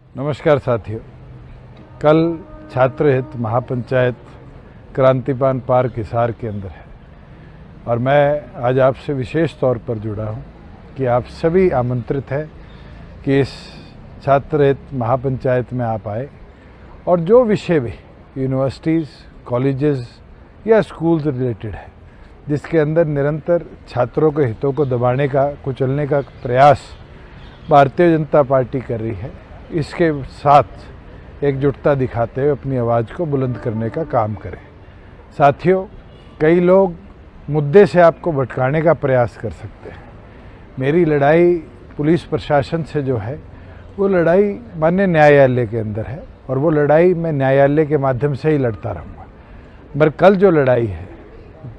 नमस्कार साथियों। कल छात्र हित महापंचायत क्रांतिमान पार्क हिसार के अंदर है और मैं आज आपसे विशेष तौर पर जुड़ा हूं कि आप सभी आमंत्रित हैं कि इस छात्र हित महापंचायत में आप आए और जो विषय भी यूनिवर्सिटीज़, कॉलेजेस या स्कूल्स रिलेटेड है, जिसके अंदर निरंतर छात्रों के हितों को दबाने का, कुचलने का प्रयास भारतीय जनता पार्टी कर रही है, इसके साथ एकजुटता दिखाते हुए अपनी आवाज़ को बुलंद करने का काम करें। साथियों, कई लोग मुद्दे से आपको भटकाने का प्रयास कर सकते हैं। मेरी लड़ाई पुलिस प्रशासन से जो है वो लड़ाई माननीय न्यायालय के अंदर है और वो लड़ाई मैं न्यायालय के माध्यम से ही लड़ता रहूँगा। मगर कल जो लड़ाई है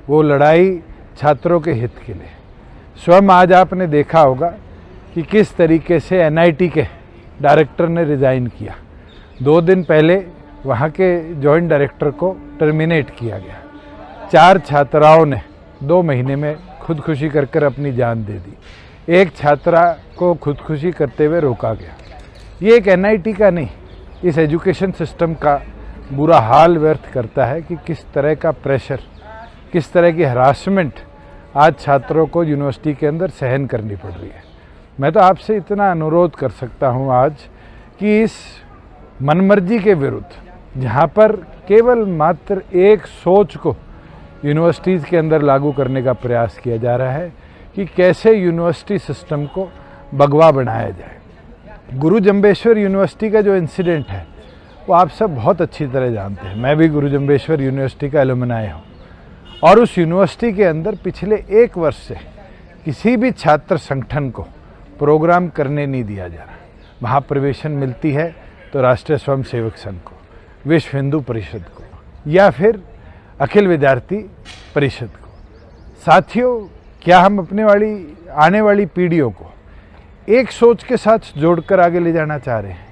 वो लड़ाई छात्रों के हित के लिए। स्वयं आज आपने देखा होगा कि किस तरीके से एनआईटी के डायरेक्टर ने रिज़ाइन किया। 2 दिन पहले वहाँ के जॉइंट डायरेक्टर को टर्मिनेट किया गया। 4 छात्राओं ने 2 महीने में खुदकुशी कर अपनी जान दे दी। एक छात्रा को खुदकुशी करते हुए रोका गया। ये एक एनआईटी का नहीं, इस एजुकेशन सिस्टम का बुरा हाल व्यर्थ करता है कि किस तरह का प्रेशर, किस तरह की हरासमेंट आज छात्रों को यूनिवर्सिटी के अंदर सहन करनी पड़ रही है। मैं तो आपसे इतना अनुरोध कर सकता हूं आज कि इस मनमर्जी के विरुद्ध, जहां पर केवल मात्र एक सोच को यूनिवर्सिटीज़ के अंदर लागू करने का प्रयास किया जा रहा है कि कैसे यूनिवर्सिटी सिस्टम को भगवा बनाया जाए। गुरु जम्बेश्वर यूनिवर्सिटी का जो इंसिडेंट है वो आप सब बहुत अच्छी तरह जानते हैं। मैं भी गुरु जम्बेश्वर यूनिवर्सिटी का एलुमनाई हूँ और उस यूनिवर्सिटी के अंदर पिछले 1 वर्ष से किसी भी छात्र संगठन को प्रोग्राम करने नहीं दिया जा रहा। वहाँ प्रवेशन मिलती है तो राष्ट्रीय स्वयंसेवक संघ को, विश्व हिंदू परिषद को या फिर अखिल विद्यार्थी परिषद को। साथियों, क्या हम आने वाली पीढ़ियों को एक सोच के साथ जोड़कर आगे ले जाना चाह रहे हैं?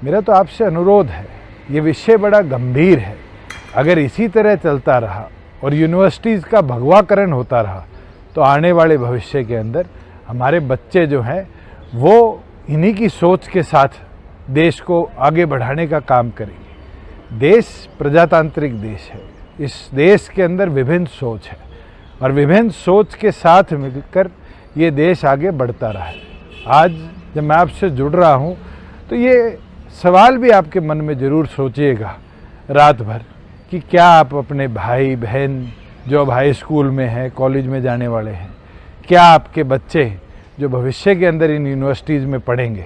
मेरा तो आपसे अनुरोध है, ये विषय बड़ा गंभीर है। अगर इसी तरह चलता रहा और यूनिवर्सिटीज़ का भगवाकरण होता रहा तो आने वाले भविष्य के अंदर हमारे बच्चे जो हैं वो इन्हीं की सोच के साथ देश को आगे बढ़ाने का काम करेंगे। देश प्रजातांत्रिक देश है। इस देश के अंदर विभिन्न सोच है और विभिन्न सोच के साथ मिलकर ये देश आगे बढ़ता रहा है। आज जब मैं आपसे जुड़ रहा हूँ तो ये सवाल भी आपके मन में ज़रूर सोचिएगा रात भर कि क्या आप अपने भाई बहन जो अब हाई स्कूल में हैं, कॉलेज में जाने वाले हैं, क्या आपके बच्चे जो भविष्य के अंदर इन यूनिवर्सिटीज़ में पढ़ेंगे,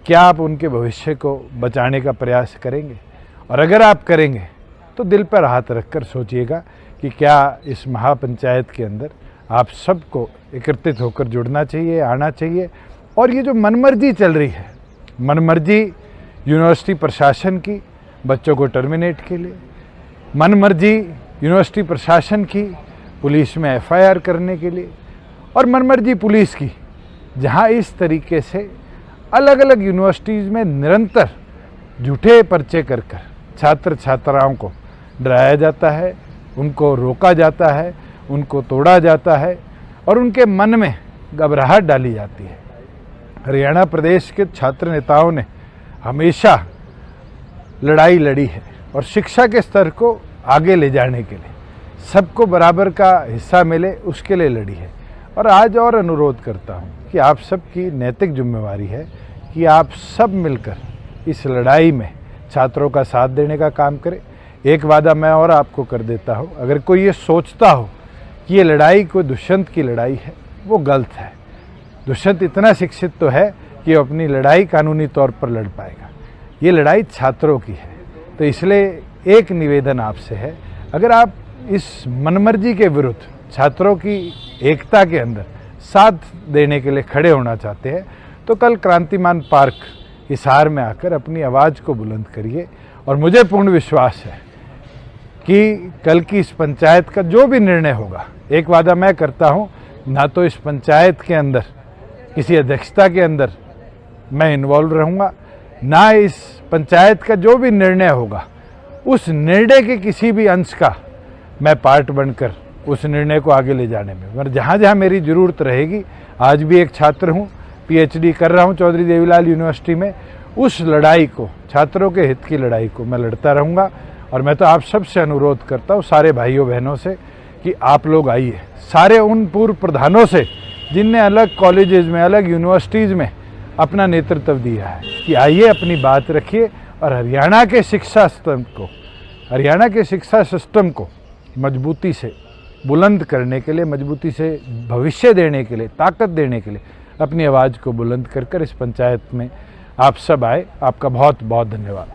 क्या आप उनके भविष्य को बचाने का प्रयास करेंगे? और अगर आप करेंगे तो दिल पर हाथ रखकर सोचिएगा कि क्या इस महापंचायत के अंदर आप सबको एकत्रित होकर जुड़ना चाहिए, आना चाहिए। और ये जो मनमर्जी चल रही है, मनमर्जी यूनिवर्सिटी प्रशासन की बच्चों को टर्मिनेट के लिए, मनमर्जी यूनिवर्सिटी प्रशासन की पुलिस में एफआईआर करने के लिए, और मनमर्जी पुलिस की जहां इस तरीके से अलग अलग यूनिवर्सिटीज़ में निरंतर झूठे पर्चे कर छात्र छात्राओं को डराया जाता है, उनको रोका जाता है, उनको तोड़ा जाता है और उनके मन में घबराहट डाली जाती है। हरियाणा प्रदेश के छात्र नेताओं ने हमेशा लड़ाई लड़ी है और शिक्षा के स्तर को आगे ले जाने के लिए, सबको बराबर का हिस्सा मिले उसके लिए लड़ी है। और आज और अनुरोध करता हूँ कि आप सबकी नैतिक जिम्मेवारी है कि आप सब मिलकर इस लड़ाई में छात्रों का साथ देने का काम करें। एक वादा मैं और आपको कर देता हूँ, अगर कोई ये सोचता हो कि ये लड़ाई कोई दुष्यंत की लड़ाई है, वो गलत है। दुष्यंत इतना शिक्षित तो है कि वो अपनी लड़ाई कानूनी तौर पर लड़ पाएगा। ये लड़ाई छात्रों की है। तो इसलिए एक निवेदन आपसे है, अगर आप इस मनमर्जी के विरुद्ध छात्रों की एकता के अंदर साथ देने के लिए खड़े होना चाहते हैं तो कल क्रांतिमान पार्क हिसार में आकर अपनी आवाज़ को बुलंद करिए। और मुझे पूर्ण विश्वास है कि कल की इस पंचायत का जो भी निर्णय होगा, एक वादा मैं करता हूँ, ना तो इस पंचायत के अंदर किसी अध्यक्षता के अंदर मैं इन्वॉल्व रहूँगा, ना इस पंचायत का जो भी निर्णय होगा उस निर्णय के किसी भी अंश का मैं पार्ट बनकर उस निर्णय को आगे ले जाने में, मगर जहाँ जहाँ मेरी ज़रूरत रहेगी, आज भी एक छात्र हूँ, पीएचडी कर रहा हूँ चौधरी देवीलाल यूनिवर्सिटी में, उस लड़ाई को, छात्रों के हित की लड़ाई को मैं लड़ता रहूँगा। और मैं तो आप सबसे अनुरोध करता हूँ, सारे भाइयों बहनों से, कि आप लोग आइए, सारे उन पूर्व प्रधानों से जिनने अलग कॉलेजेस में, अलग यूनिवर्सिटीज़ में अपना नेतृत्व दिया है, कि आइए अपनी बात रखिए और हरियाणा के शिक्षा सिस्टम को मजबूती से बुलंद करने के लिए, मजबूती से भविष्य देने के लिए, ताकत देने के लिए अपनी आवाज़ को बुलंद कर इस पंचायत में आप सब आए। आपका बहुत बहुत धन्यवाद।